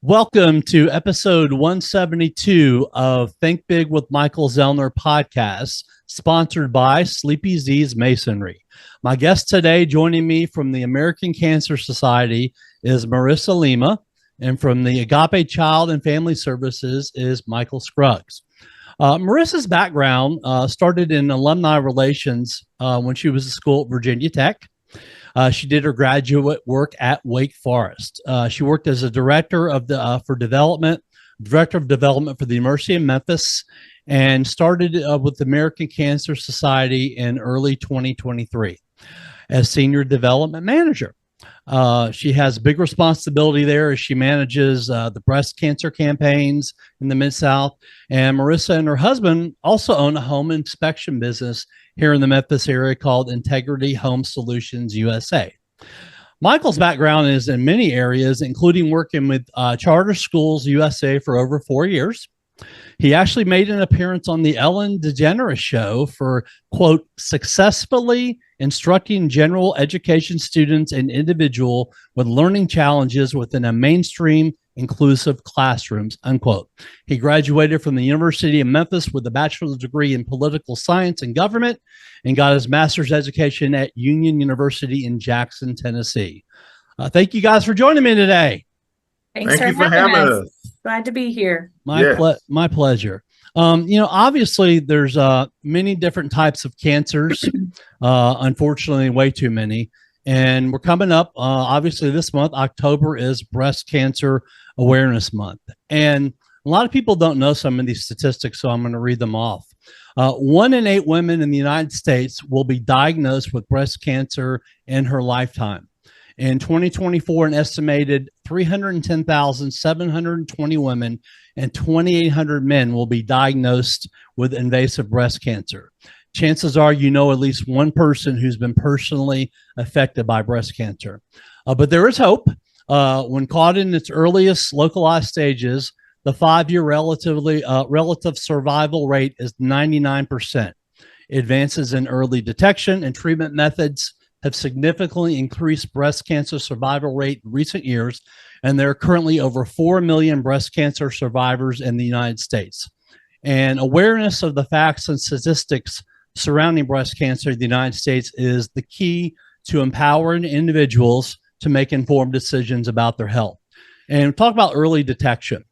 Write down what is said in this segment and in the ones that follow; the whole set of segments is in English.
Welcome to episode 172 of Think Big with Michael Zellner podcast, sponsored by Sleepy Z's Masonry. My guest today, joining me from the American Cancer Society, is Marissa Lima, and from the Agape Child and Family Services is Michael Scruggs. Marissa's background started in alumni relations when she was at school at Virginia Tech. She did her graduate work at Wake Forest. She worked as a director of development for the University of Memphis, and started with the American Cancer Society in early 2023 as senior development manager. She has big responsibility there as she manages the breast cancer campaigns in the Mid-South. And Marissa and her husband also own a home inspection business here in the Memphis area called Integrity Home Solutions USA. Michael's background is in many areas, including working with Charter Schools USA for over 4 years. He actually made an appearance on the Ellen DeGeneres show for, quote, successfully instructing general education students and individuals with learning challenges within a mainstream inclusive classrooms, unquote. He graduated from the University of Memphis with a bachelor's degree in political science and government, and got his master's education at Union University in Jackson, Tennessee. Thank you guys for joining me today. Thank you for having us. Glad to be here. My pleasure. Obviously there's many different types of cancers, unfortunately way too many. And we're coming up, obviously this month, October is Breast Cancer Awareness Month. And a lot of people don't know some of these statistics, so I'm going to read them off. 1 in 8 women in the United States will be diagnosed with breast cancer in her lifetime. In 2024, an estimated 310,720 women and 2,800 men will be diagnosed with invasive breast cancer. Chances are you know at least one person who's been personally affected by breast cancer. But there is hope. When caught in its earliest localized stages, the 5-year relative survival rate is 99%. Advances in early detection and treatment methods have significantly increased breast cancer survival rate in recent years, and there are currently over 4 million breast cancer survivors in the United States. And awareness of the facts and statistics surrounding breast cancer in the United States is the key to empowering individuals to make informed decisions about their health. And talk about early detection.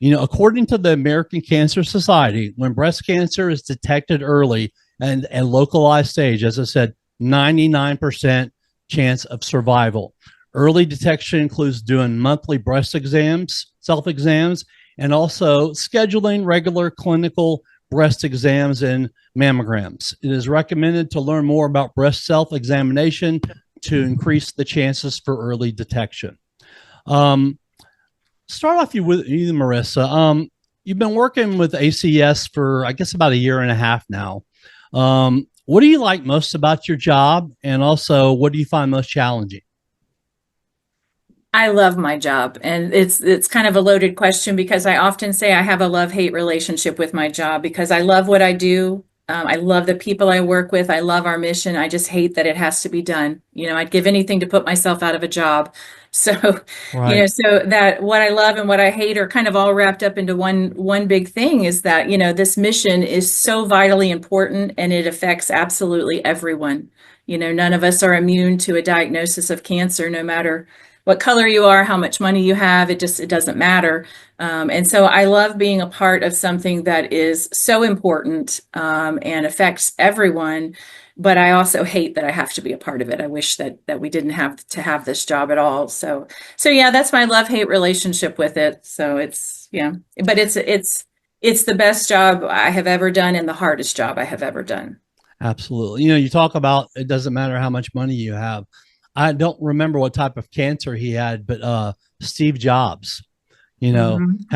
According to the American Cancer Society, when breast cancer is detected early and localized stage, as I said, 99% chance of survival. Early detection includes doing monthly breast exams, self-exams, and also scheduling regular clinical breast exams and mammograms. It is recommended to learn more about breast self-examination to increase the chances for early detection. Start off with you, Marissa. You've been working with ACS for, I guess, about a year and a half now. What do you like most about your job? And also, what do you find most challenging? I love my job, and it's kind of a loaded question because I often say I have a love-hate relationship with my job because I love what I do. I love the people I work with. I love our mission. I just hate that it has to be done. I'd give anything to put myself out of a job. So, right. So that what I love and what I hate are kind of all wrapped up into one big thing is that, this mission is so vitally important and it affects absolutely everyone. None of us are immune to a diagnosis of cancer, no matter what color you are, how much money you have, it doesn't matter. And so I love being a part of something that is so important and affects everyone. But I also hate that I have to be a part of it. I wish that we didn't have to have this job at all. So yeah, that's my love-hate relationship with it. So but it's the best job I have ever done and the hardest job I have ever done. Absolutely. You talk about it doesn't matter how much money you have. I don't remember what type of cancer he had, but Steve Jobs, had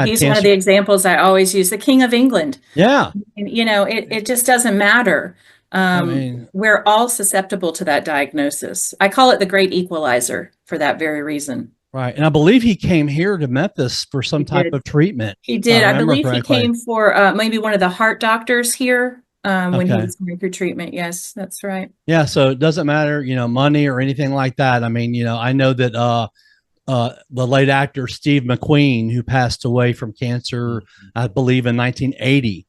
he's cancer. One of the examples I always use, the King of England. Yeah. And, it just doesn't matter. We're all susceptible to that diagnosis. I call it the great equalizer for that very reason. Right. And I believe he came here to Memphis for some type of treatment. He did. I believe correctly. He came for maybe one of the heart doctors here. When he was going through treatment. Yes, that's right. Yeah. So it doesn't matter, money or anything like that. I mean, I know that the late actor Steve McQueen, who passed away from cancer, I believe, in 1980.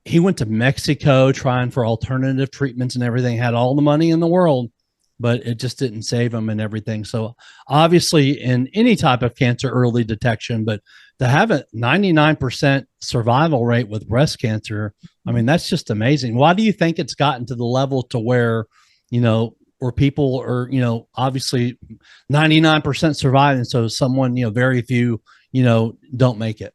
He went to Mexico trying for alternative treatments and everything, had all the money in the world, but it just didn't save him and everything. So obviously in any type of cancer, early detection, but to have a 99% survival rate with breast cancer, I mean, that's just amazing. Why do you think it's gotten to the level to where, where people are, obviously 99% survive. And so someone, very few, don't make it.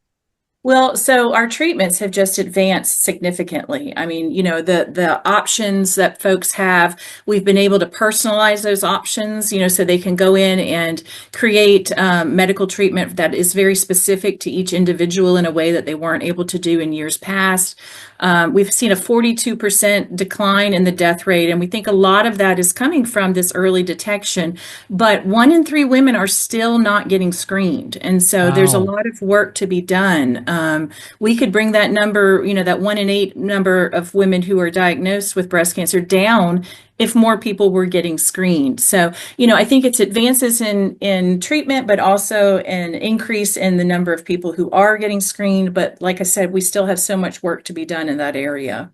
Well, so our treatments have just advanced significantly. I mean, the options that folks have, we've been able to personalize those options, so they can go in and create medical treatment that is very specific to each individual in a way that they weren't able to do in years past. We've seen a 42% decline in the death rate, and we think a lot of that is coming from this early detection. But 1 in 3 women are still not getting screened, and so there's a lot of work to be done. We could bring that number, that 1 in 8 number of women who are diagnosed with breast cancer down if more people were getting screened. So, I think it's advances in treatment, but also an increase in the number of people who are getting screened. But like I said, we still have so much work to be done in that area.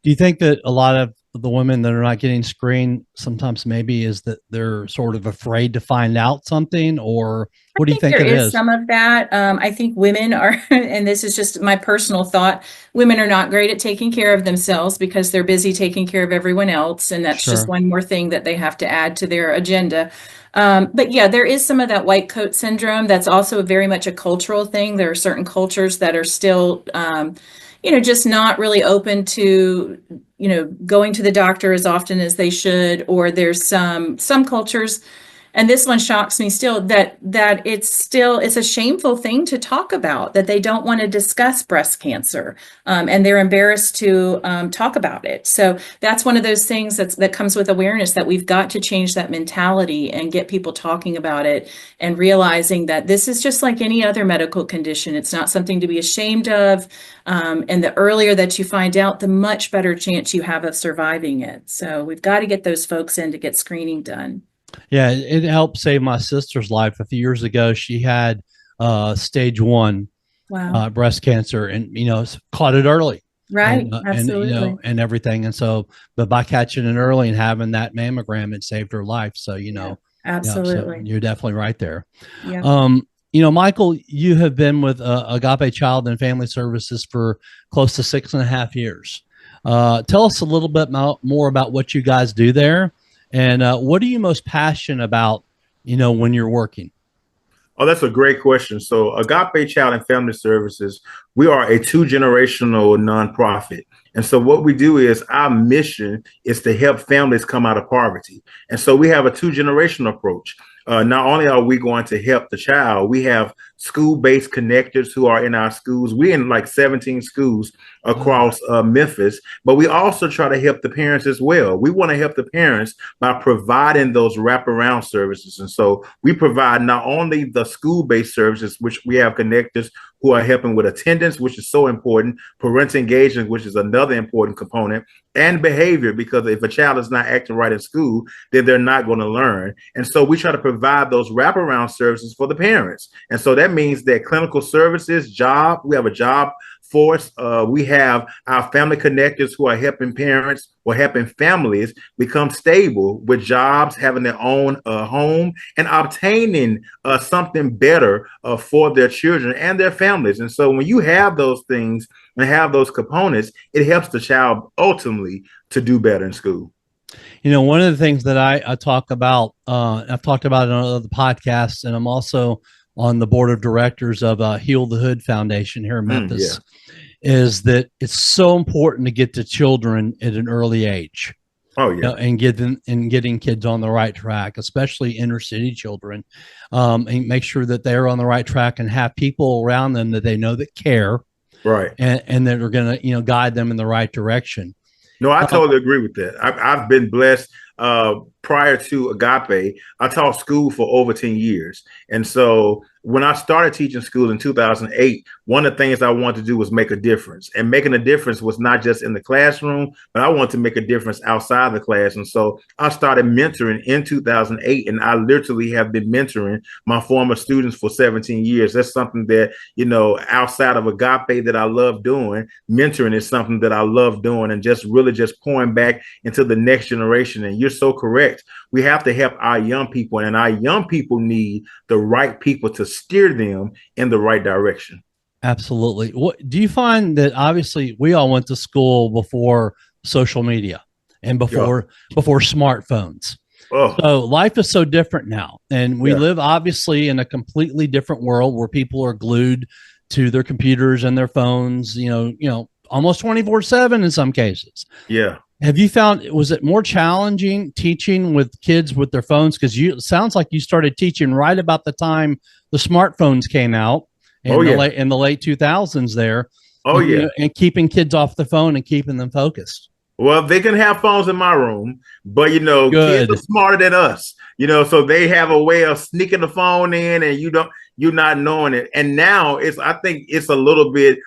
Do you think that a lot of the women that are not getting screened sometimes maybe is that they're sort of afraid to find out something, or what do you think it is? There is some of that. I think women are, and this is just my personal thought, women are not great at taking care of themselves because they're busy taking care of everyone else. And that's just one more thing that they have to add to their agenda. But yeah, there is some of that white coat syndrome. That's also very much a cultural thing. There are certain cultures that are still, just not really open to, going to the doctor as often as they should, or there's some cultures, and this one shocks me still, that it's a shameful thing to talk about, that they don't want to discuss breast cancer, and they're embarrassed to talk about it. So that's one of those things that comes with awareness, that we've got to change that mentality and get people talking about it and realizing that this is just like any other medical condition. It's not something to be ashamed of, and the earlier that you find out, the much better chance you have of surviving it. So we've got to get those folks in to get screening done. Yeah, it helped save my sister's life a few years ago. She had stage 1 breast cancer, and caught it early, right? Absolutely, and everything. And so, but by catching it early and having that mammogram, it saved her life. So absolutely, so you're definitely right there. Yeah. Michael, you have been with Agape Child and Family Services for close to 6.5 years. Tell us a little bit more about what you guys do there. And what are you most passionate about, when you're working? Oh, that's a great question. So Agape Child and Family Services, we are a 2-generational nonprofit. And so what we do is, our mission is to help families come out of poverty. And so we have a 2-generational approach. Not only are we going to help the child, we have school-based connectors who are in our schools. We're in like 17 schools across Memphis, but we also try to help the parents as well. We want to help the parents by providing those wraparound services. And so we provide not only the school-based services, which we have connectors who are helping with attendance, which is so important, parental engagement, which is another important component, and behavior, because if a child is not acting right in school, then they're not going to learn. And so we try to provide those wraparound services for the parents. And so that means that clinical services, we have a job force. We have our family connectors who are helping parents or helping families become stable with jobs, having their own home, and obtaining something better for their children and their families. And so when you have those things and have those components, it helps the child ultimately to do better in school. One of the things that I talk about, I've talked about it on other podcasts, and I'm also on the board of directors of Heal the Hood Foundation here in Memphis, is that it's so important to get to children at an early age. Oh yeah, and getting kids on the right track, especially inner city children, and make sure that they're on the right track and have people around them that they know that care, right, and that are going to guide them in the right direction. No, I totally agree with that. I've been blessed. prior to Agape, I taught school for over 10 years. And so when I started teaching school in 2008, one of the things I wanted to do was make a difference. And making a difference was not just in the classroom, but I wanted to make a difference outside the class. And so I started mentoring in 2008, and I literally have been mentoring my former students for 17 years. That's something that, outside of Agape that I love doing. Mentoring is something that I love doing, and just really just pouring back into the next generation. And you're so correct. We have to help our young people, and our young people need the right people to steer them in the right direction. Absolutely. What do you find that obviously we all went to school before social media and before smartphones. Oh. So life is so different now. And we live obviously in a completely different world where people are glued to their computers and their phones, almost 24/7 in some cases. Yeah. Have you found, was it more challenging teaching with kids with their phones? Because it sounds like you started teaching right about the time the smartphones came out in the late 2000s there. Oh, yeah. And keeping kids off the phone and keeping them focused. Well, they can have phones in my room, but, kids are smarter than us, so they have a way of sneaking the phone in, and you're not knowing it. And now I think it's a little bit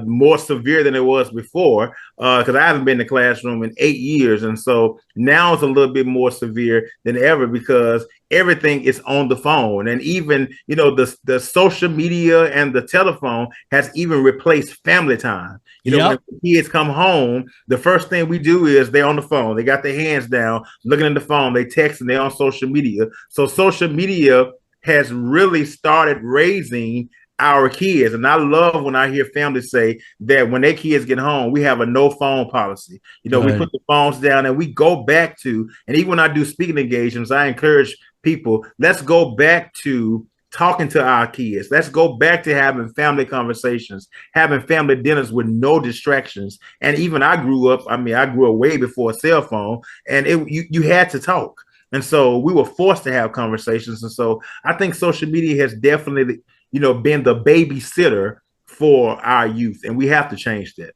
more severe than it was before, because I haven't been in the classroom in 8 years. And so now it's a little bit more severe than ever, because everything is on the phone. And even, the social media and the telephone has even replaced family time. When the kids come home, the first thing we do is they're on the phone. They got their hands down, looking at the phone, they texting, they're on social media. So social media has really started raising our kids. And I love when I hear families say that when their kids get home, we have a no phone policy. We put the phones down and we go back to, and even when I do speaking engagements, I encourage people, let's go back to talking to our kids. Let's go back to having family conversations, having family dinners with no distractions. And even I grew up way before a cell phone, and you had to talk. And so we were forced to have conversations. And so I think social media has definitely, been the babysitter for our youth, and we have to change that.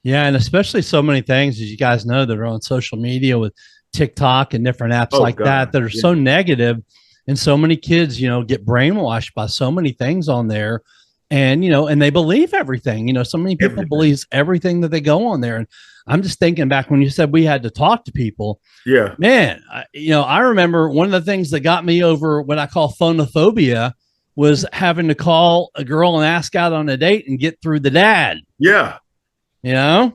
Yeah. And especially so many things, as you guys know, that are on social media with TikTok and different apps that are so negative. And so many kids, get brainwashed by so many things on there, and, and they believe everything, so many people believe everything that they go on there. And I'm just thinking back when you said we had to talk to people. Yeah, man, I remember one of the things that got me over what I call phonophobia was having to call a girl and ask out on a date and get through the dad. Yeah. And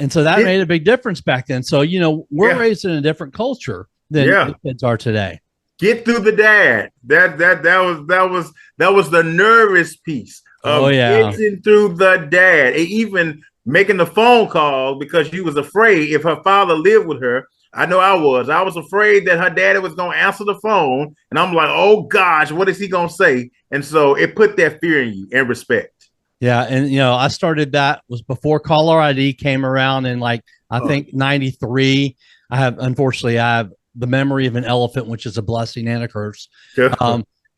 so that made a big difference back then. So, we're raised in a different culture than the kids are today. Get through the dad. That was the nervous piece of getting through the dad. And even making the phone call, because she was afraid if her father lived with her. I know I was afraid that her daddy was going to answer the phone. And I'm like, oh gosh, what is he going to say? And so it put that fear in you and respect. Yeah. And, I started that was before caller ID came around in I think 93. I have the memory of an elephant, which is a blessing and a curse.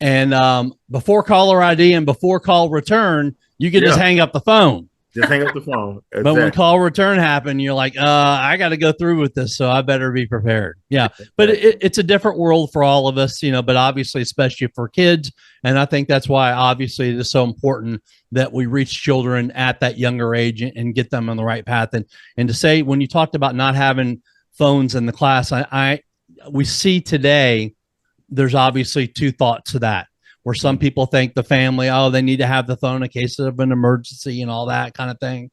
And before caller ID and before call return, you could just hang up the phone. Just hang up the phone. Exactly. But when call return happened, you're like, I got to go through with this, so I better be prepared. Yeah. But it's a different world for all of us, but obviously, especially for kids. And I think that's why, obviously, it is so important that we reach children at that younger age and get them on the right path. And to say, when you talked about not having phones in the class, we see today, there's obviously two thoughts to that. Where some people think the family, they need to have the phone in case of an emergency and all that kind of thing.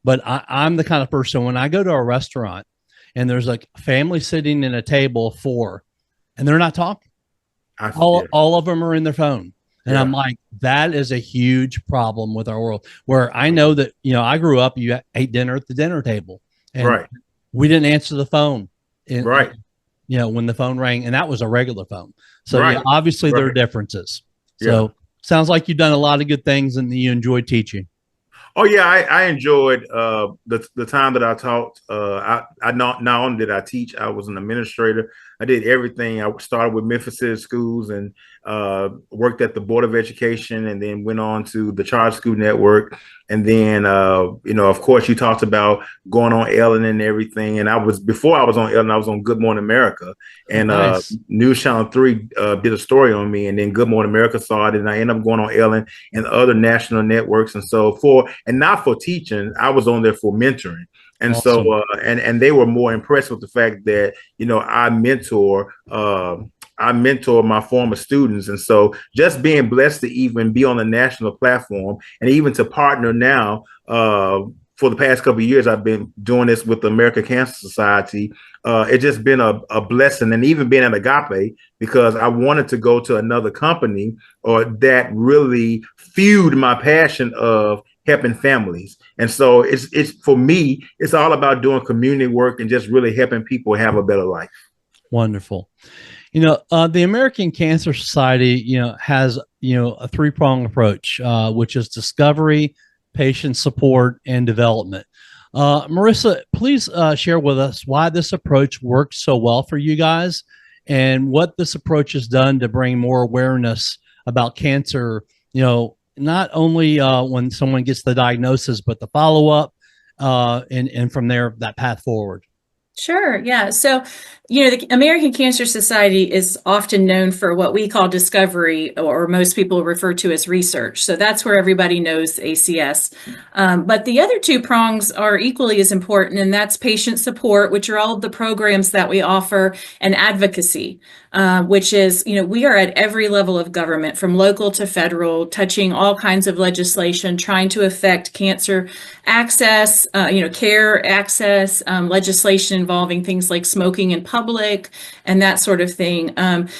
But I'm the kind of person, when I go to a restaurant and there's a family sitting in a table of 4 and they're not talking, all of them are in their phone. And I'm like, that is a huge problem with our world, where I know that, I grew up, you ate dinner at the dinner table and we didn't answer the phone. When the phone rang, and that was a regular phone. So obviously there are differences. So sounds like you've done a lot of good things and you enjoy teaching. Oh yeah, I enjoyed the time that I taught. I not only did I teach, I was an administrator. I did everything. I started with Memphis City Schools, and worked at the Board of Education, and then went on to the Charter School Network. And then, of course, you talked about going on Ellen and everything. And before I was on Ellen, I was on Good Morning America. And Nice. News Channel 3 did a story on me. And then Good Morning America saw it. And I ended up going on Ellen and other national networks. And so and not for teaching, I was on there for mentoring. And Awesome. so, and they were more impressed with the fact that, I mentor my former students. And so just being blessed to even be on a national platform and even to partner now, for the past couple of years, I've been doing this with the American Cancer Society. It's just been a blessing, and even being at Agape, because I wanted to go to another company that really fueled my passion of helping families. And so it's for me, it's all about doing community work and just really helping people have a better life. Wonderful. The American Cancer Society, has, a three-pronged approach, which is discovery, patient support, and development. Marissa, please share with us why this approach works so well for you guys and what this approach has done to bring more awareness about cancer, not only when someone gets the diagnosis, but the follow-up, and from there, that path forward. Sure. Yeah. So, the American Cancer Society is often known for what we call discovery, or most people refer to as research. So that's where everybody knows ACS. But the other two prongs are equally as important, and that's patient support, which are all of the programs that we offer, and advocacy, which is, we are at every level of government, from local to federal, touching all kinds of legislation, trying to affect cancer access, care access, legislation involving things like smoking in public and that sort of thing.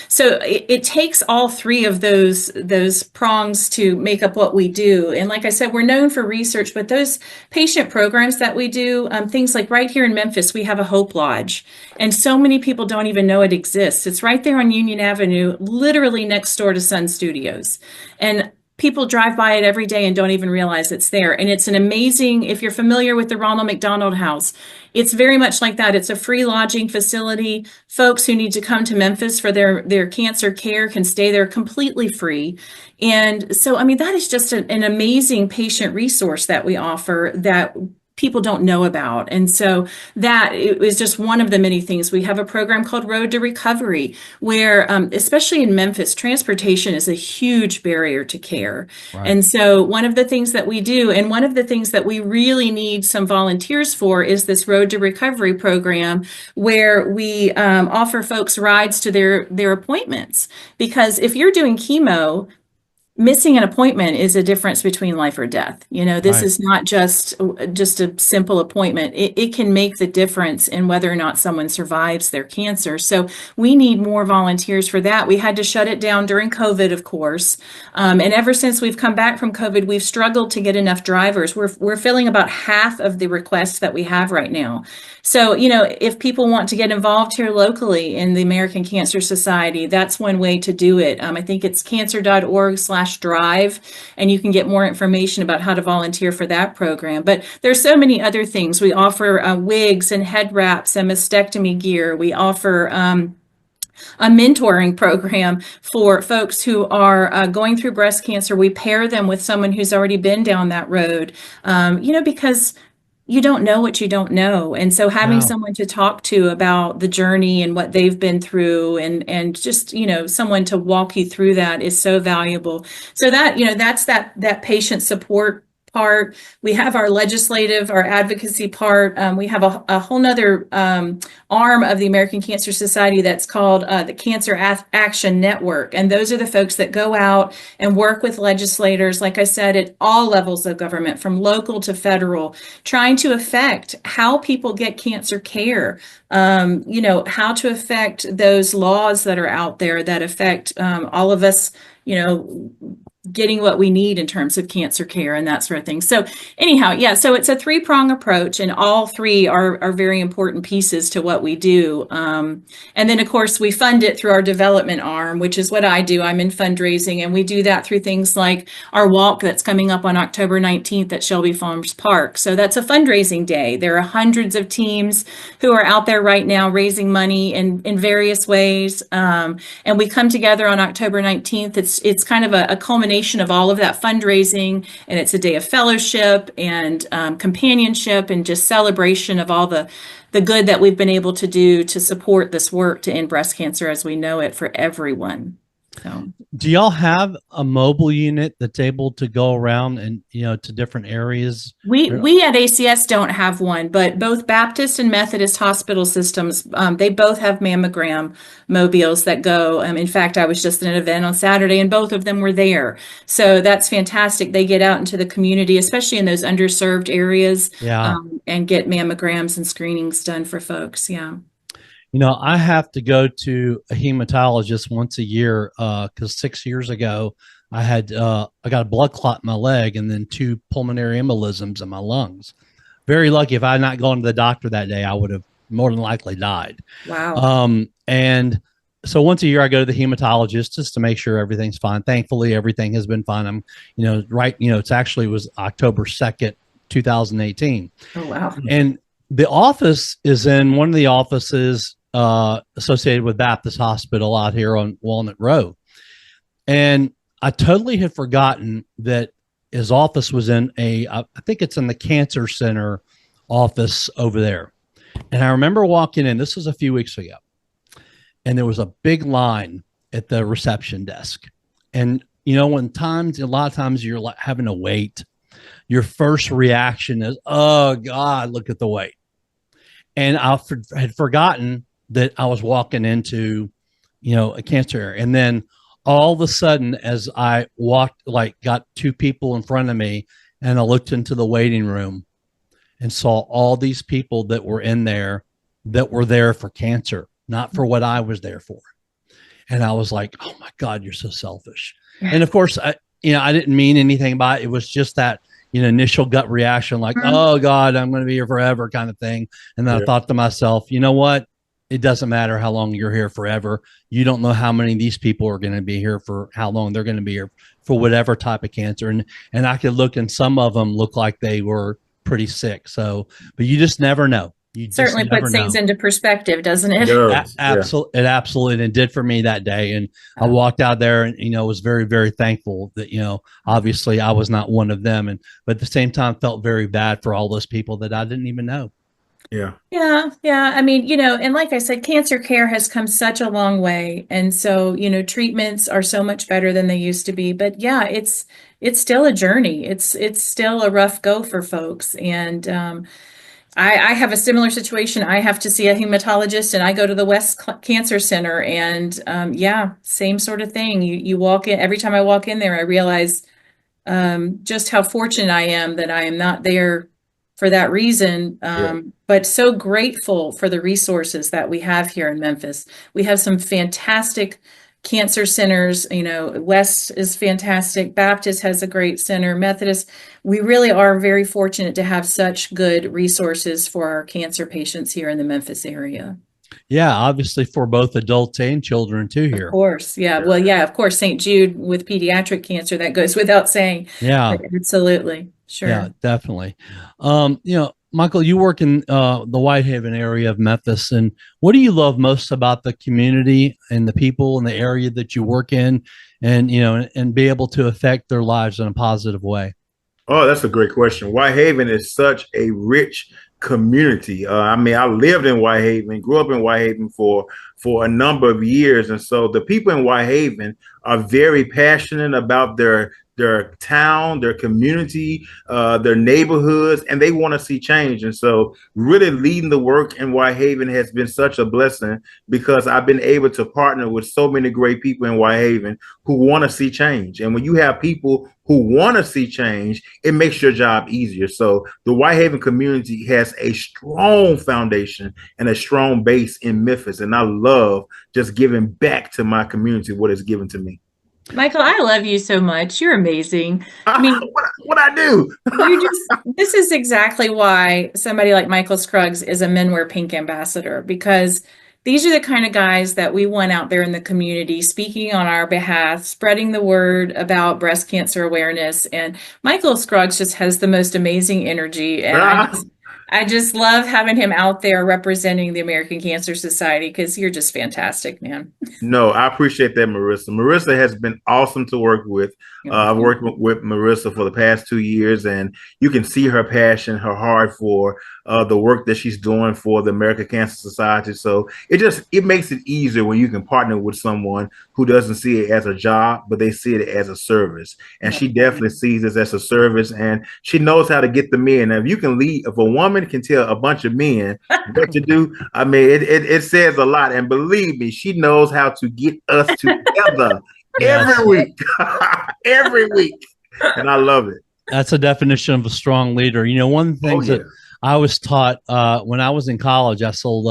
So it takes all three of those prongs to make up what we do. And like I said, we're known for research, but those patient programs that we do, things like right here in Memphis, we have a Hope Lodge. And so many people don't even know it exists. It's right there on Union Avenue, literally next door to Sun Studios. And people drive by it every day and don't even realize it's there. And it's an amazing, if you're familiar with the Ronald McDonald House, it's very much like that. It's a free lodging facility. Folks who need to come to Memphis for their cancer care can stay there completely free. And so, that is just an amazing patient resource that we offer that people don't know about. And so that it was just one of the many things. We have a program called Road to Recovery, where, especially in Memphis, transportation is a huge barrier to care. Right. And so one of the things that we do, and one of the things that we really need some volunteers for, is this Road to Recovery program, where we offer folks rides to their appointments. Because if you're doing chemo, missing an appointment is a difference between life or death. This is not just a simple appointment. It can make the difference in whether or not someone survives their cancer. So we need more volunteers for that. We had to shut it down during COVID, of course. And ever since we've come back from COVID, we've struggled to get enough drivers. We're filling about half of the requests that we have right now. So, if people want to get involved here locally in the American Cancer Society, that's one way to do it. I think it's cancer.org/drive, and you can get more information about how to volunteer for that program. But there's so many other things. We offer wigs and head wraps and mastectomy gear. We offer a mentoring program for folks who are going through breast cancer. We pair them with someone who's already been down that road, because you don't know what you don't know. And so having someone to talk to about the journey and what they've been through, and just, someone to walk you through that is so valuable. So that, that's that patient support part. We have our legislative, our advocacy part. We have a whole nother arm of the American Cancer Society that's called the Cancer Action Network. And those are the folks that go out and work with legislators, like I said, at all levels of government, from local to federal, trying to affect how people get cancer care, how to affect those laws that are out there that affect all of us, getting what we need in terms of cancer care and that sort of thing. So anyhow, yeah, so it's a three-prong approach, and all three are very important pieces to what we do. And then, of course, we fund it through our development arm, which is what I do. I'm in fundraising, and we do that through things like our walk that's coming up on October 19th at Shelby Farms Park. So that's a fundraising day. There are hundreds of teams who are out there right now raising money in various ways. And we come together on October 19th. It's kind of a culmination of all of that fundraising, and it's a day of fellowship and companionship and just celebration of all the good that we've been able to do to support this work to end breast cancer as we know it for everyone. So, do y'all have a mobile unit that's able to go around and, to different areas? We at ACS don't have one, but both Baptist and Methodist hospital systems, they both have mammogram mobiles that go. In fact, I was just at an event on Saturday, and both of them were there. So that's fantastic. They get out into the community, especially in those underserved areas, and get mammograms and screenings done for folks. Yeah. I have to go to a hematologist once a year because 6 years ago I got a blood clot in my leg and then 2 pulmonary embolisms in my lungs. Very lucky. If I had not gone to the doctor that day, I would have more than likely died. Wow. And so once a year I go to the hematologist just to make sure everything's fine. Thankfully, everything has been fine. I'm, it was October 2nd, 2018. Oh, wow. And the office is in one of the offices associated with Baptist Hospital out here on Walnut Road. And I totally had forgotten that his office was in I think it's in the cancer center office over there. And I remember walking in, this was a few weeks ago, and there was a big line at the reception desk. And, a lot of times you're like having to wait. Your first reaction is, oh God, look at the wait. And I had forgotten that I was walking into, a cancer area. And then all of a sudden, as I walked, got 2 people in front of me, and I looked into the waiting room and saw all these people that were in there that were there for cancer, not for what I was there for. And I was like, oh my God, you're so selfish. And of course, I didn't mean anything by it. It was just that, initial gut reaction, like, oh God, I'm going to be here forever kind of thing. And then I thought to myself, you know what? It doesn't matter how long you're here forever. You don't know how many of these people are going to be here for how long they're going to be here for whatever type of cancer. And I could look, and some of them look like they were pretty sick. So, but you just never know. You certainly puts things into perspective, doesn't it? Absolutely. It absolutely did for me that day. And I walked out there and, was very, very thankful that, obviously I was not one of them. But at the same time, felt very bad for all those people that I didn't even know. Yeah. Yeah. Yeah. I mean, and like I said, cancer care has come such a long way. And so, treatments are so much better than they used to be. But yeah, it's still a journey. It's still a rough go for folks. And, I have a similar situation. I have to see a hematologist, and I go to the West Cancer Center, and same sort of thing. You walk in, every time I walk in there, I realize just how fortunate I am that I am not there for that reason, but so grateful for the resources that we have here in Memphis. We have some fantastic cancer centers. West is fantastic. Baptist has a great center. Methodist. We really are very fortunate to have such good resources for our cancer patients here in the Memphis area. Yeah, obviously for both adults and children too here. Of course. Yeah. Well, yeah, of course, St. Jude with pediatric cancer, that goes without saying. Yeah. But absolutely. Sure. Yeah, definitely. Michael, you work in the Whitehaven area of Memphis, and what do you love most about the community and the people in the area that you work in, and and be able to affect their lives in a positive way? Oh, that's a great question. Whitehaven is such a rich community. I lived in Whitehaven, grew up in Whitehaven for a number of years, and so the people in Whitehaven are very passionate about their town, their community, their neighborhoods, and they want to see change. And so really leading the work in Whitehaven has been such a blessing, because I've been able to partner with so many great people in Whitehaven who want to see change. And when you have people who want to see change, it makes your job easier. So the Whitehaven community has a strong foundation and a strong base in Memphis. And I love just giving back to my community what it's given to me. Michael, I love you so much. You're amazing. I mean, What I do? this is exactly why somebody like Michael Scruggs is a Men Wear Pink ambassador, because these are the kind of guys that we want out there in the community speaking on our behalf, spreading the word about breast cancer awareness. And Michael Scruggs just has the most amazing energy. And I just love having him out there representing the American Cancer Society, because you're just fantastic, man. No, I appreciate that, Marissa. Marissa has been awesome to work with. I've worked with Marissa for the past 2 years, and you can see her passion, her heart for the work that she's doing for the American Cancer Society. So it makes it easier when you can partner with someone who doesn't see it as a job, but they see it as a service. And she definitely sees this as a service, and she knows how to get the men. Now, if you can lead, if a woman can tell a bunch of men what to do, I mean, it says a lot. And believe me, she knows how to get us together every week, every week. And I love it. That's a definition of a strong leader. One of the things that I was taught when I was in college, I sold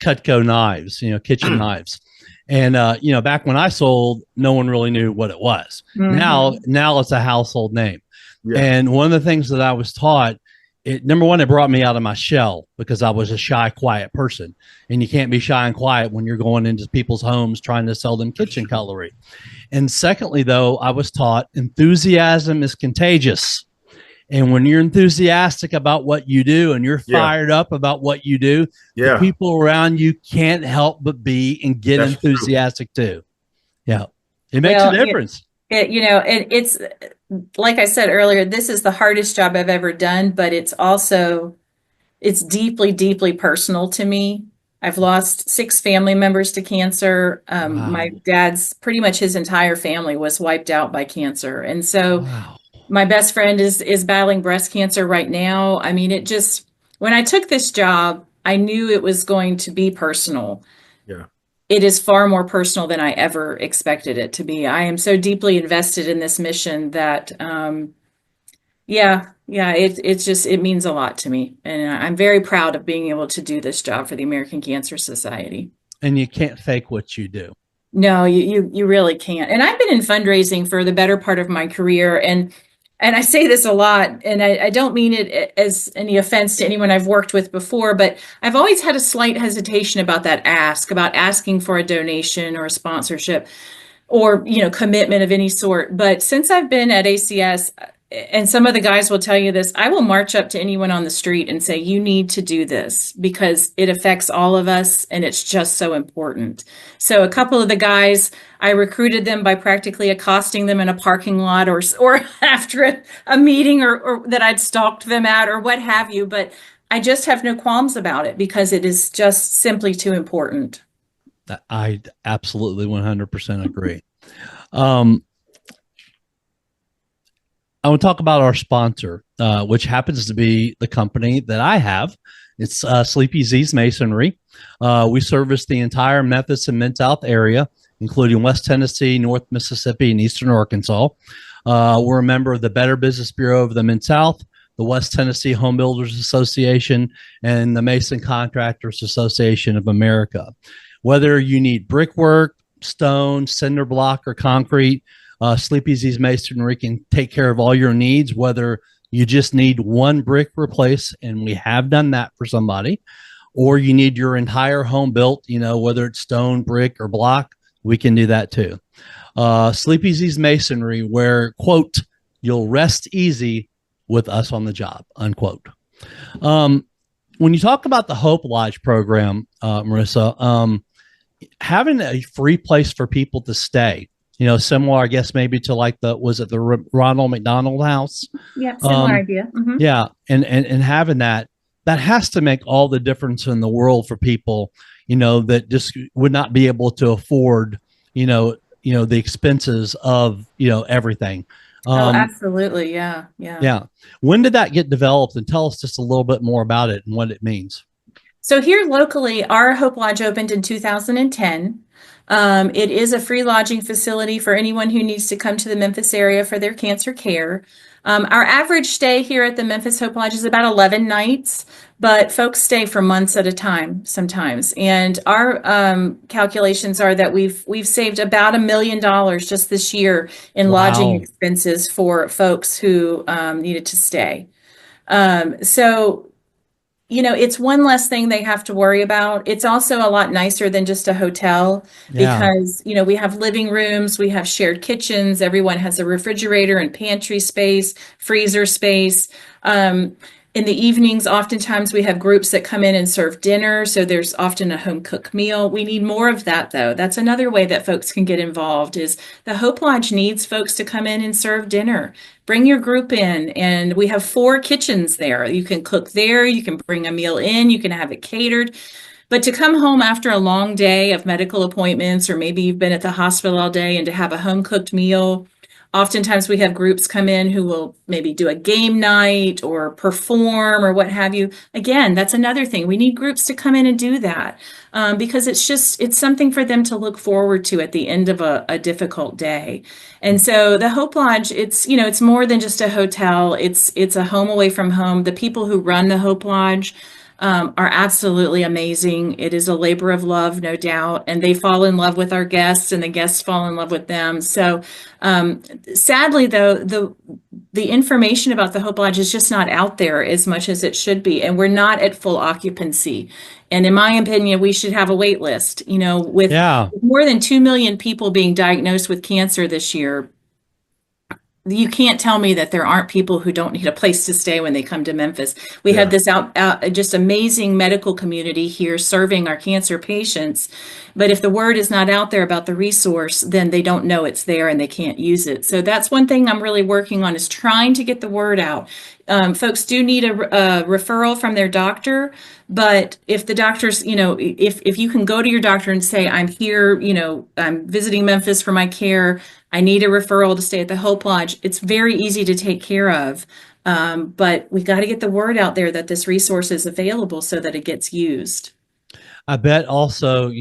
Cutco knives, kitchen knives. And, back when I sold, no one really knew what it was. Now it's a household name. Yeah. And one of the things that I was taught, number one, it brought me out of my shell, because I was a shy, quiet person. And you can't be shy and quiet when you're going into people's homes trying to sell them kitchen cutlery. And secondly, though, I was taught enthusiasm is contagious. And when you're enthusiastic about what you do and you're fired up about what you do, the people around you can't help but be and get enthusiastic too. Yeah. It makes a difference. It's like I said earlier, this is the hardest job I've ever done, but it's deeply, deeply personal to me. I've lost 6 family members to cancer. Wow. My dad's, pretty much his entire family was wiped out by cancer. And so my best friend is battling breast cancer right now. I mean, when I took this job, I knew it was going to be personal. Yeah. It is far more personal than I ever expected it to be. I am so deeply invested in this mission that, it means a lot to me. And I'm very proud of being able to do this job for the American Cancer Society. And you can't fake what you do. No, you really can't. And I've been in fundraising for the better part of my career. And I say this a lot, and I don't mean it as any offense to anyone I've worked with before, but I've always had a slight hesitation about about asking for a donation or a sponsorship or, commitment of any sort. But since I've been at ACS, and some of the guys will tell you this, I will march up to anyone on the street and say, you need to do this because it affects all of us and it's just so important. So a couple of the guys, I recruited them by practically accosting them in a parking lot or after a meeting or that I'd stalked them at or what have you. But I just have no qualms about it because it is just simply too important. I absolutely 100% agree. I want to talk about our sponsor, which happens to be the company that I have. It's Sleepy Z's Masonry. We service the entire Memphis and Mid-South area, including West Tennessee, North Mississippi, and Eastern Arkansas. We're a member of the Better Business Bureau of the Mid-South, the West Tennessee Home Builders Association, and the Mason Contractors Association of America. Whether you need brickwork, stone, cinder block, or concrete, Sleepy Z's Masonry can take care of all your needs, whether you just need one brick replaced, and we have done that for somebody, or you need your entire home built, whether it's stone, brick, or block, we can do that too. Sleepy Z's Masonry, where, quote, you'll rest easy with us on the job, unquote. When you talk about the Hope Lodge program, Marissa, having a free place for people to stay, similar, I guess, maybe to like was it the Ronald McDonald House? Yeah, similar idea. Mm-hmm. Yeah. And having that has to make all the difference in the world for people, that just would not be able to afford, the expenses of, everything. Absolutely. Yeah. When did that get developed? And tell us just a little bit more about it and what it means. So here locally, our Hope Lodge opened in 2010. It is a free lodging facility for anyone who needs to come to the Memphis area for their cancer care. Our average stay here at the Memphis Hope Lodge is about 11 nights, but folks stay for months at a time sometimes. And our calculations are that we've saved about $1 million just this year in lodging expenses for folks who needed to stay. So, it's one less thing they have to worry about. It's also a lot nicer than just a hotel because, we have living rooms, we have shared kitchens, everyone has a refrigerator and pantry space, freezer space. In the evenings, oftentimes we have groups that come in and serve dinner. So there's often a home cooked meal. We need more of that, though. That's another way that folks can get involved is the Hope Lodge needs folks to come in and serve dinner. Bring your group in, and we have 4 kitchens there. You can cook there. You can bring a meal in. You can have it catered. But to come home after a long day of medical appointments, or maybe you've been at the hospital all day, and to have a home cooked meal. Oftentimes we have groups come in who will maybe do a game night or perform or what have you. Again, that's another thing. We need groups to come in and do that because it's something for them to look forward to at the end of a difficult day. And so the Hope Lodge, it's more than just a hotel. It's a home away from home. The people who run the Hope Lodge are absolutely amazing. It is a labor of love, no doubt, and they fall in love with our guests, and the guests fall in love with them. So, sadly, though, the information about the Hope Lodge is just not out there as much as it should be, and we're not at full occupancy. And in my opinion, we should have a wait list. With more than 2 million people being diagnosed with cancer this year. You can't tell me that there aren't people who don't need a place to stay when they come to Memphis. We have this just amazing medical community here serving our cancer patients. But if the word is not out there about the resource, then they don't know it's there and they can't use it. So that's one thing I'm really working on is trying to get the word out. Folks do need a referral from their doctor, but if the doctor's, if you can go to your doctor and say, I'm here, I'm visiting Memphis for my care, I need a referral to stay at the Hope Lodge, it's very easy to take care of. But we got to get the word out there that this resource is available so that it gets used. I bet also,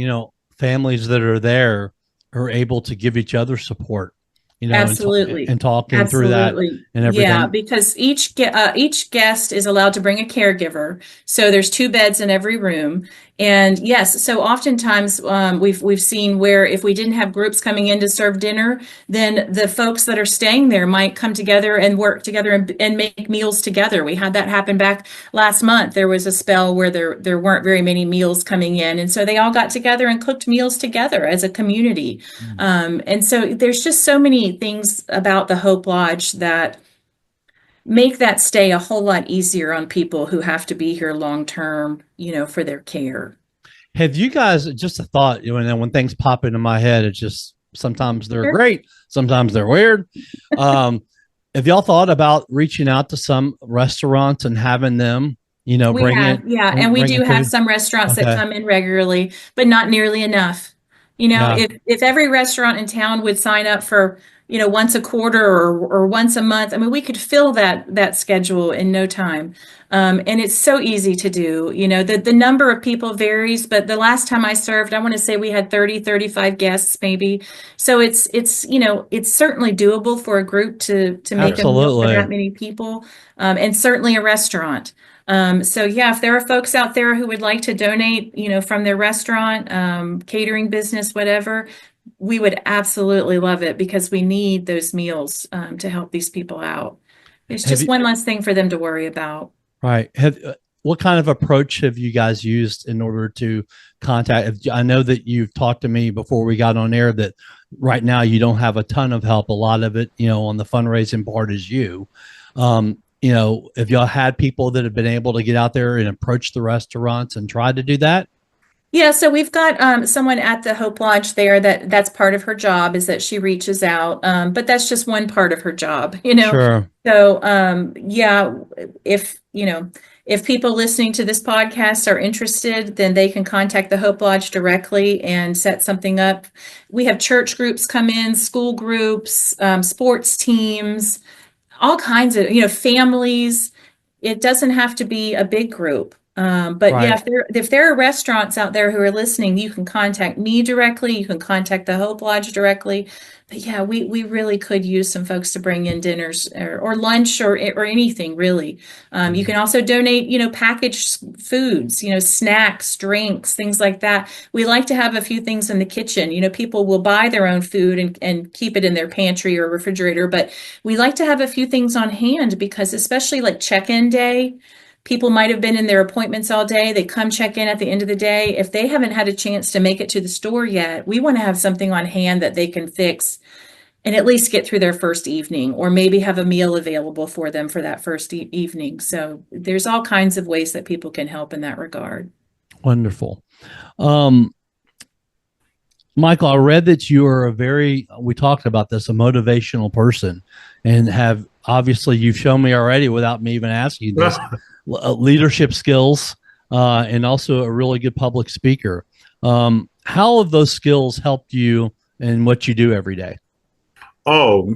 families that are there are able to give each other support. Absolutely. And talking through that and everything. Yeah, because each guest is allowed to bring a caregiver. So there's 2 beds in every room. And yes, so oftentimes we've seen where if we didn't have groups coming in to serve dinner, then the folks that are staying there might come together and work together and make meals together. We had that happen back last month. There was a spell where there weren't very many meals coming in. And so they all got together and cooked meals together as a community. And so there's just so many things about the Hope Lodge that make that stay a whole lot easier on people who have to be here long term, for their care. Have you guys, just a thought, when things pop into my head, it's just sometimes they're great, sometimes they're weird. Have y'all thought about reaching out to some restaurants and having them, bring it? Yeah, and we do have some restaurants that come in regularly, but not nearly enough. If every restaurant in town would sign up for once a quarter or once a month, I mean, we could fill that schedule in no time. And it's so easy to do. The number of people varies, but the last time I served, I want to say we had 30, 35 guests maybe. So it's certainly doable for a group to make a meal for that many people, and certainly a restaurant. So yeah, if there are folks out there who would like to donate, from their restaurant, catering business, whatever, we would absolutely love it because we need those meals to help these people out. It's just one less thing for them to worry about. Right. What kind of approach have you guys used in order to contact? I know that you've talked to me before we got on air that right now you don't have a ton of help. A lot of it, on the fundraising part is you. If y'all had people that have been able to get out there and approach the restaurants and try to do that? Yeah, so we've got someone at the Hope Lodge there that's part of her job is that she reaches out, but that's just one part of her job, Sure. So yeah, if people listening to this podcast are interested, then they can contact the Hope Lodge directly and set something up. We have church groups come in, school groups, sports teams, all kinds of, families. It doesn't have to be a big group. But yeah, if there are restaurants out there who are listening, you can contact me directly. You can contact the Hope Lodge directly. But yeah, we really could use some folks to bring in dinners or lunch or anything really. You can also donate, packaged foods, snacks, drinks, things like that. We like to have a few things in the kitchen. People will buy their own food and keep it in their pantry or refrigerator, but we like to have a few things on hand because especially like check-in day. People might have been in their appointments all day. They come check in at the end of the day. If they haven't had a chance to make it to the store yet, we want to have something on hand that they can fix and at least get through their first evening, or maybe have a meal available for them for that first evening. So there's all kinds of ways that people can help in that regard. Wonderful. Michael, I read that you are we talked about this, a motivational person, and obviously you've shown me already without me even asking you this, leadership skills, and also a really good public speaker. How have those skills helped you in what you do every day? Oh,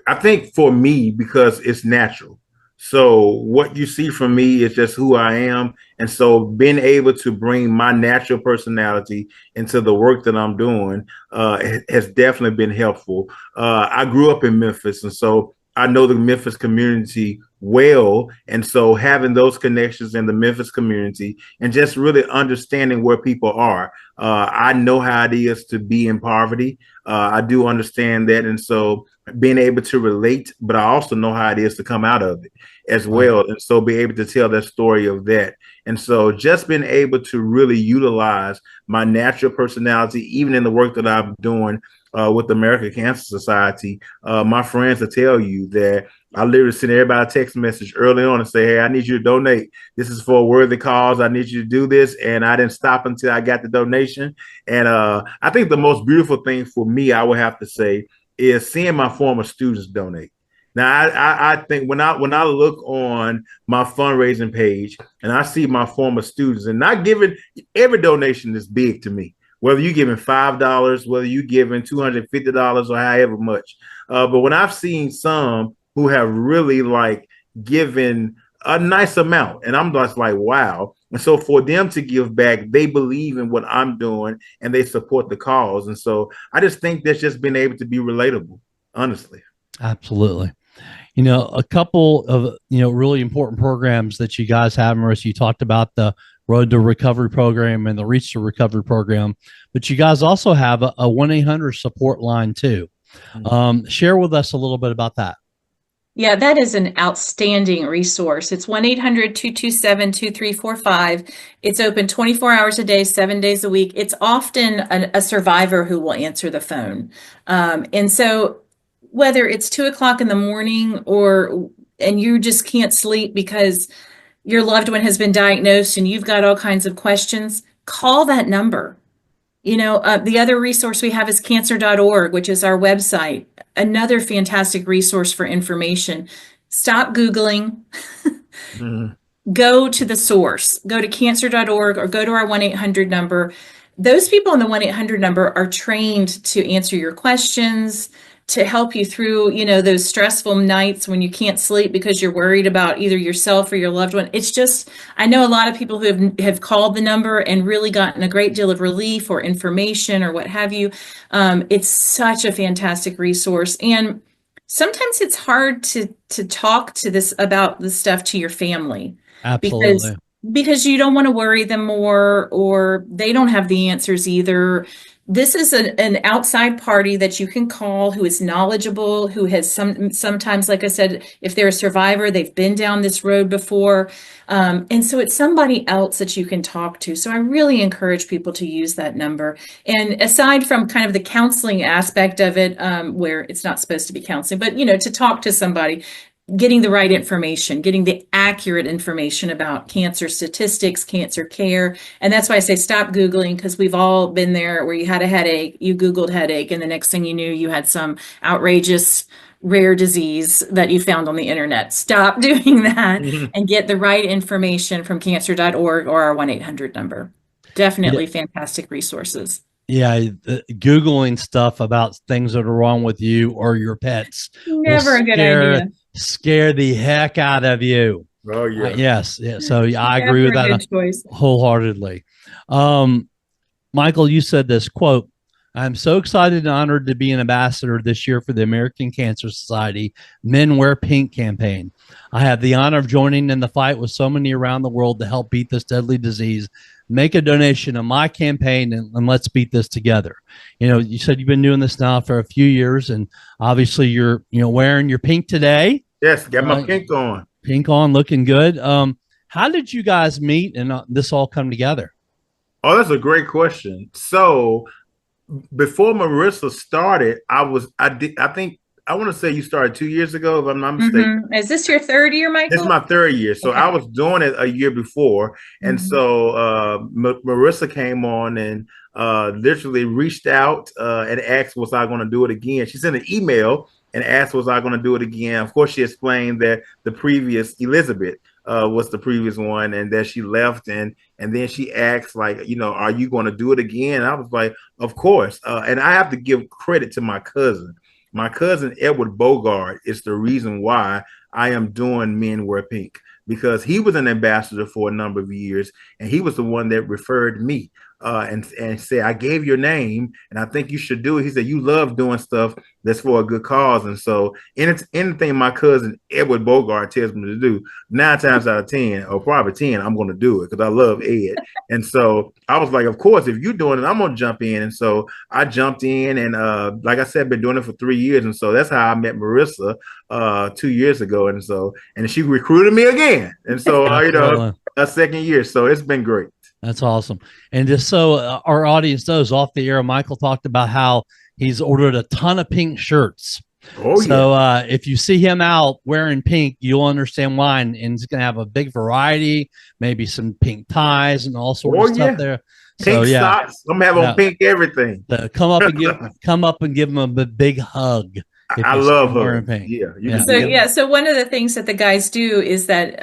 I think for me, because it's natural. So what you see from me is just who I am. And so being able to bring my natural personality into the work that I'm doing has definitely been helpful. I grew up in Memphis, and so I know the Memphis community well. And so having those connections in the Memphis community and just really understanding where people are. I know how it is to be in poverty. I do understand that. And so being able to relate, but I also know how it is to come out of it as well. And so be able to tell that story of that. And so just being able to really utilize my natural personality, even in the work that I'm doing with the American Cancer Society, my friends will tell you that I literally send everybody a text message early on and say, hey, I need you to donate. This is for a worthy cause. I need you to do this. And I didn't stop until I got the donation. And I think the most beautiful thing for me, I would have to say, is seeing my former students donate. Now, I think when I look on my fundraising page and I see my former students, and not giving, every donation is big to me, whether you're giving $5, whether you're giving $250 or however much. But when I've seen some who have really given a nice amount, and I'm just like, wow. And so for them to give back, they believe in what I'm doing and they support the cause. And so I just think that's just been able to be relatable, honestly. Absolutely. A couple of, really important programs that you guys have, Marissa, you talked about the Road to Recovery program and the Reach to Recovery program, but you guys also have a 1-800 support line too. Share with us a little bit about that. Yeah, that is an outstanding resource. It's 1-800-227-2345. It's open 24 hours a day, 7 days a week. It's often a survivor who will answer the phone. And so whether it's 2:00 in the morning and you just can't sleep because your loved one has been diagnosed and you've got all kinds of questions, call that number. The other resource we have is cancer.org, which is our website. Another fantastic resource for information. Stop Googling. Go to the source. Go to cancer.org or go to our 1-800 number. Those people on the 1-800 number are trained to answer your questions, to help you through, those stressful nights when you can't sleep because you're worried about either yourself or your loved one. It's just, I know a lot of people who have called the number and really gotten a great deal of relief or information or what have you. It's such a fantastic resource. And sometimes it's hard to talk about this stuff to your family. Absolutely. Because you don't want to worry them more, or they don't have the answers either. This is an outside party that you can call who is knowledgeable, who has sometimes, like I said, if they're a survivor, they've been down this road before. And so it's somebody else that you can talk to. So I really encourage people to use that number. And aside from kind of the counseling aspect of it, where it's not supposed to be counseling, but, to talk to somebody, getting the right information, getting the accurate information about cancer statistics, cancer care. And that's why I say stop Googling, because we've all been there where you had a headache, you Googled headache, and the next thing you knew, you had some outrageous rare disease that you found on the internet. Stop doing that and get the right information from cancer.org or our 1-800 number. Definitely fantastic resources. Yeah, Googling stuff about things that are wrong with you or your pets. Never a good idea. Scare the heck out of you. Oh yeah. Yes. Yeah. So yeah, I Yeah, agree for with a that good choice. wholeheartedly. Michael, you said this quote, I'm so excited and honored to be an ambassador this year for the American Cancer Society Men Wear Pink campaign. I have the honor of joining in the fight with so many around the world to help beat this deadly disease. Make a donation to my campaign and let's beat this together. You know, you said you've been doing this now for a few years, and obviously you're wearing your pink today. Yes, got my pink on. Pink on, looking good. How did you guys meet and this all come together? Oh, that's a great question. So before Marissa started, I think I want to say you started 2 years ago, if I'm not mistaken. Is this your third year, It's Michael? my third year. So Okay. I was doing it a year before. And so Marissa came on and literally reached out and asked, was I going to do it again? She sent an email and asked, was I going to do it again? Of course, she explained that the previous Elizabeth was the previous one and that she left. And then she asked, like, are you going to do it again? And I was like, of course. And I have to give credit to my cousin. My cousin, Edward Bogart, is the reason why I am doing Men Wear Pink, because he was an ambassador for a number of years, and he was the one that referred me and said, I gave your name, and I think you should do it. He said, you love doing stuff that's for a good cause. And so anything my cousin Edward Bogart tells me to do, 9 times out of 10, or probably 10, I'm going to do it because I love Ed. And so I was like, of course, if you're doing it, I'm going to jump in. And so I jumped in, and like I said, been doing it for 3 years. And so that's how I met Marissa 2 years ago. And she recruited me again. And so, a second year. So it's been great. That's awesome. And just so our audience knows, off the air, Michael talked about how he's ordered a ton of pink shirts. Oh, so yeah. If you see him out wearing pink, you'll understand why. And he's going to have a big variety, maybe some pink ties and all sorts of stuff there. Pink socks. I'm having on pink everything. Come up and give him a big hug. I love her. Yeah. So one of the things that the guys do is that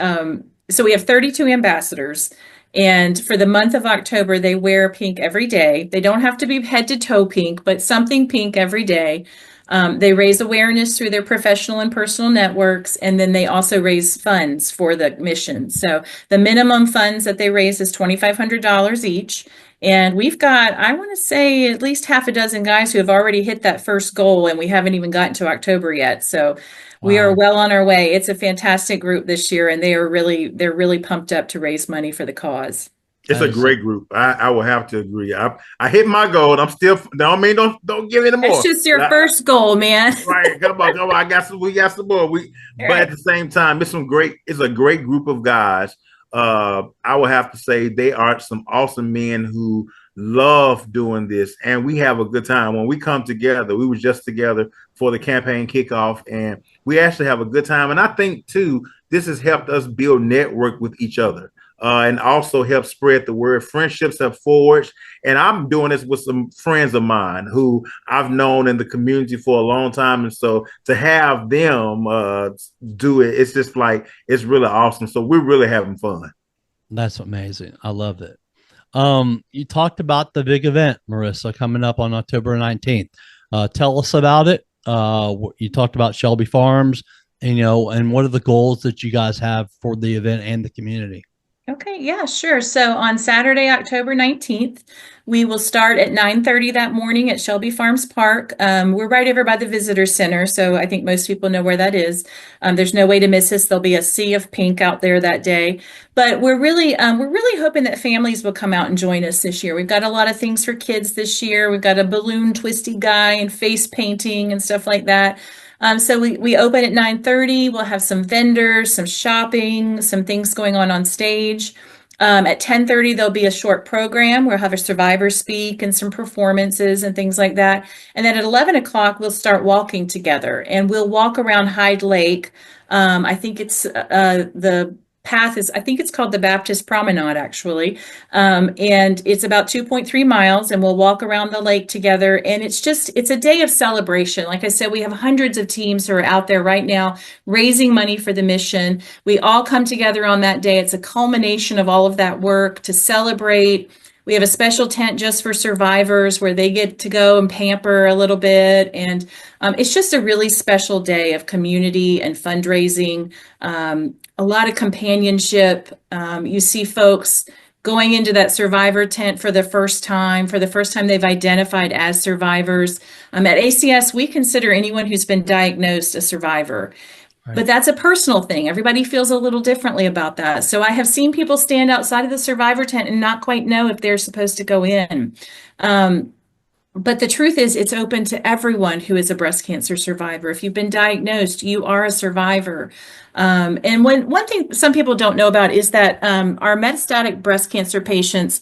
so we have 32 ambassadors. And for the month of October, they wear pink every day. They don't have to be head to toe pink, but something pink every day. They raise awareness through their professional and personal networks, and then they also raise funds for the mission. So the minimum funds that they raise is $2,500 each. And we've got, I want to say, at least half a dozen guys who have already hit that first goal, and we haven't even gotten to October yet. So we are well on our way. It's a fantastic group this year, and they're really pumped up to raise money for the cause. It's a great group. I will have to agree. I hit my goal. I'm still. Don't give it more. It's just your first goal, man. Right? Come on. We got some more. But at the same time, it's a great group of guys. I will have to say they are some awesome men who love doing this, and we have a good time when we come together. We were just together for the campaign kickoff, and we actually have a good time. And I think too, this has helped us build network with each other. And also help spread the word. Friendships have forged. And I'm doing this with some friends of mine who I've known in the community for a long time. And so to have them do it, it's just like, it's really awesome. So we're really having fun. That's amazing. I love it. You talked about the big event, Marissa, coming up on October 19th. Tell us about it. You talked about Shelby Farms, and what are the goals that you guys have for the event and the community? Okay, yeah, sure. So on Saturday, October 19th, we will start at 9:30 that morning at Shelby Farms Park. We're right over by the Visitor Center, so I think most people know where that is. There's no way to miss us. There'll be a sea of pink out there that day. But we're really hoping that families will come out and join us this year. We've got a lot of things for kids this year. We've got a balloon twisty guy and face painting and stuff like that. So we open at 9:30. We'll have some vendors, some shopping, some things going on stage. At 10:30, there'll be a short program. We'll have a survivor speak and some performances and things like that. And then at 11 o'clock, we'll start walking together, and we'll walk around Hyde Lake. I think it's the path is, I think it's called the Baptist Promenade, actually. And it's about 2.3 miles, and we'll walk around the lake together. And it's a day of celebration. Like I said, we have hundreds of teams who are out there right now raising money for the mission. We all come together on that day. It's a culmination of all of that work to celebrate. We have a special tent just for survivors where they get to go and pamper a little bit. And it's just a really special day of community and fundraising. a lot of companionship. You see folks going into that survivor tent for the first time they've identified as survivors. At ACS, we consider anyone who's been diagnosed a survivor. Right. But that's a personal thing. Everybody feels a little differently about that. So I have seen people stand outside of the survivor tent and not quite know if they're supposed to go in. But the truth is, it's open to everyone who is a breast cancer survivor. If you've been diagnosed, you are a survivor. And one thing some people don't know about is that our metastatic breast cancer patients,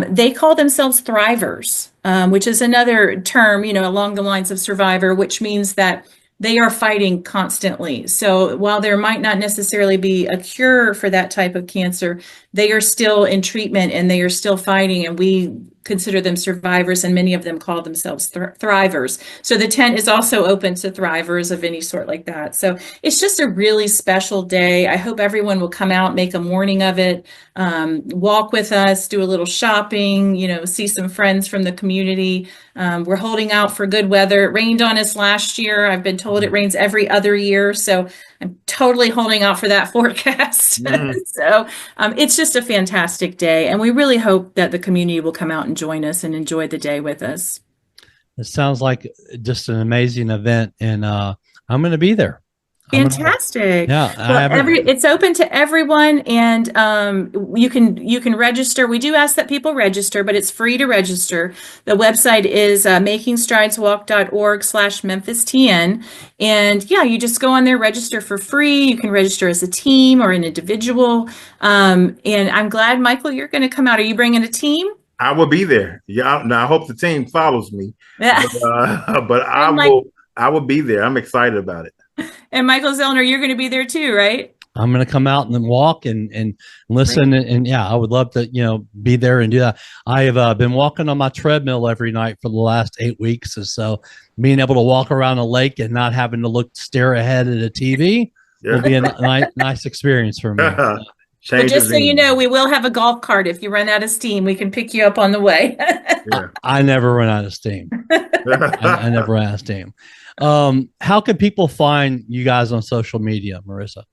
they call themselves thrivers, which is another term, along the lines of survivor, which means that they are fighting constantly. So while there might not necessarily be a cure for that type of cancer, they are still in treatment and they are still fighting, and we consider them survivors, and many of them call themselves thrivers. So the tent is also open to thrivers of any sort like that. So it's just a really special day. I hope everyone will come out, make a morning of it, walk with us, do a little shopping, see some friends from the community. We're holding out for good weather. It rained on us last year. I've been told it rains every other year. So I'm totally holding out for that forecast. So it's just a fantastic day. And we really hope that the community will come out and join us and enjoy the day with us. It sounds like just an amazing event. And I'm going to be there. Fantastic. Yeah, it's open to everyone, and you can register. We do ask that people register, but it's free to register. The website is makingstrideswalk.org/MemphisTN, and you just go on there, register for free. You can register as a team or an individual. And I'm glad, Michael, you're going to come out. Are you bringing a team? I will be there. Yeah. Now I hope the team follows me, but I will be there. I'm excited about it. And Michael Zellner, you're going to be there too, right? I'm going to come out and then walk and listen. And I would love to, be there and do that. I have been walking on my treadmill every night for the last 8 weeks. And so being able to walk around a lake and not having to stare ahead at a TV will be a nice experience for me. But just so you know, we will have a golf cart. If you run out of steam, we can pick you up on the way. I never run out of steam. I never ran out of steam. How can people find you guys on social media, Marissa?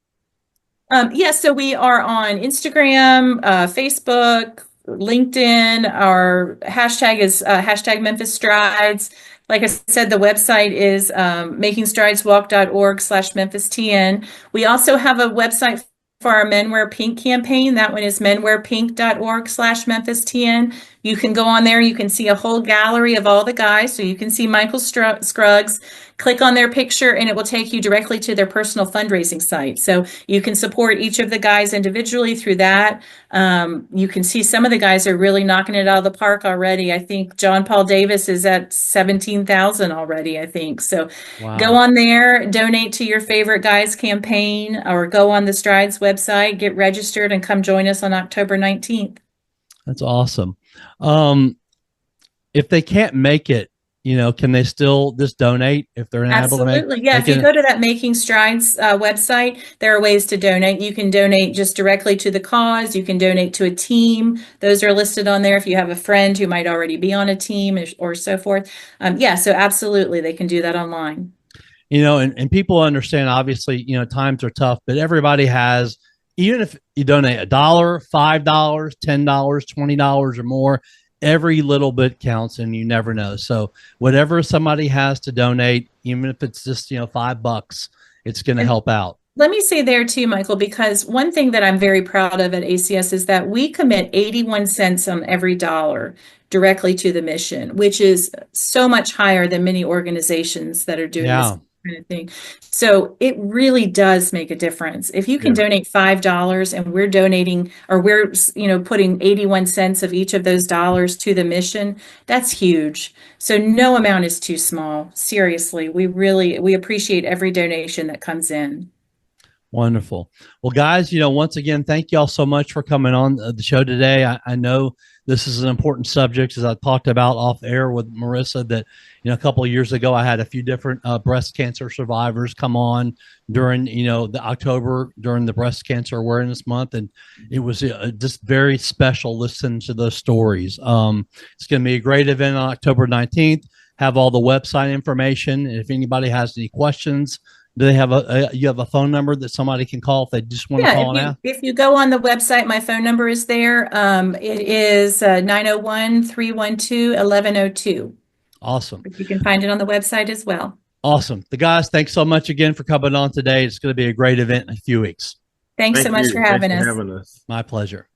So we are on Instagram, Facebook, LinkedIn. Our hashtag is hashtag Memphis Strides. Like I said, the website is makingstrideswalk.org/MemphisTN. We also have a website for our Men Wear Pink campaign. That one is menwearpink.org/MemphisTN. You can go on there. You can see a whole gallery of all the guys. So you can see Michael Scruggs. Click on their picture and it will take you directly to their personal fundraising site. So you can support each of the guys individually through that. You can see some of the guys are really knocking it out of the park already. I think John Paul Davis is at 17,000 already, I think. So Go on there, donate to your favorite guys campaign, or go on the Strides website, get registered, and come join us on October 19th. That's awesome. If they can't make it, can they still just donate if they're able to make? Absolutely. Yeah. If you go to that Making Strides website, there are ways to donate. You can donate just directly to the cause. You can donate to a team. Those are listed on there if you have a friend who might already be on a team or so forth. So absolutely, they can do that online. And people understand, obviously, times are tough, but everybody has, even if you donate $1, $5, $10, $20 or more, every little bit counts, and you never know. So whatever somebody has to donate, even if it's just, $5, it's going to help out. Let me say there too, Michael, because one thing that I'm very proud of at ACS is that we commit 81 cents on every dollar directly to the mission, which is so much higher than many organizations that are doing this kind of thing. So it really does make a difference. If you can donate $5 and we're donating, or we're, putting 81 cents of each of those dollars to the mission, that's huge. So no amount is too small. Seriously, we appreciate every donation that comes in. Wonderful. Well, guys, once again, thank you all so much for coming on the show today. I know this is an important subject, as I talked about off air with Marissa, that, a couple of years ago, I had a few different breast cancer survivors come on during, the October, during the Breast Cancer Awareness Month. And it was just very special listening to those stories. It's going to be a great event on October 19th. Have all the website information. And if anybody has any questions, Do they have you have a phone number that somebody can call if they just want to call now? If you go on the website, my phone number is there. It is 901-312-1102. Awesome. But you can find it on the website as well. Awesome. The guys, thanks so much again for coming on today. It's going to be a great event in a few weeks. Thanks so much for having us. My pleasure.